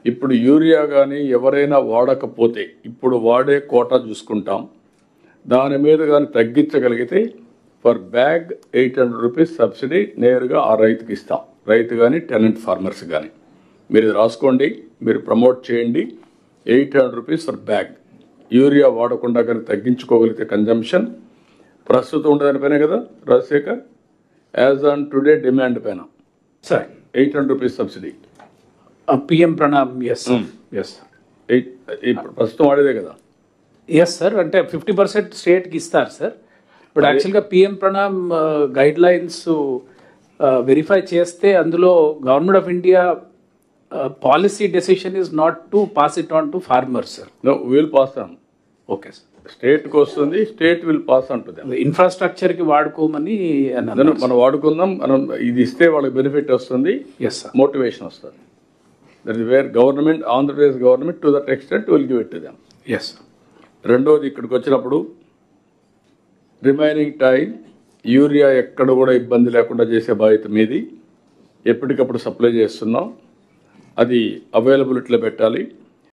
ఇప్పుడు యూరియా కానీ ఎవరైనా వాడకపోతే ఇప్పుడు వాడే కోటా చూసుకుంటాం. దాని మీద కానీ తగ్గించగలిగితే ఫర్ బ్యాగ్ 800 రూపీస్ సబ్సిడీ నేరుగా ఆ రైతుకి ఇస్తాం. రైతు కానీ టెనెంట్ ఫార్మర్స్ కానీ మీరు ఇది రాసుకోండి, మీరు ప్రమోట్ చేయండి. 800 రూపీస్ ఫర్ బ్యాగ్ యూరియా వాడకుండా కానీ తగ్గించుకోగలిగితే కన్జంప్షన్ ప్రస్తుతం ఉండదానిపైన కదా Rajasekhar, as on today demand పైన sir 800 rupees subsidy PM Pranam. Yes yes ఇప్పుడు ప్రస్తుతం వాడేదే కదా. ఎస్ సార్, అంటే 50% స్టేట్కి ఇస్తారు సార్. ఇప్పుడు యాక్చువల్గా PM Pranam guidelines verify చేస్తే అందులో government of India policy decision is not to pass it on to farmers sir. No will pass on. Okay sir, స్టేట్కి వస్తుంది, state will pass on to them. ఇన్ఫ్రాస్ట్రక్చర్కి వాడుకోమని మనం వాడుకుందాం, మనం ఇది ఇస్తే వాళ్ళకి బెనిఫిట్ వస్తుంది, ఎస్ సార్, మోటివేషన్ వస్తుంది. That is where government, Andhra Pradesh government to that extent will give it to them. Yes sir. రెండోది ఇక్కడికి వచ్చినప్పుడు రిమైనింగ్ టైం యూరియా ఎక్కడ కూడా ఇబ్బంది లేకుండా చేసే బాధ్యత మీది. ఎప్పటికప్పుడు సప్లై చేస్తున్నాం, అది అవైలబిలిటీలో పెట్టాలి.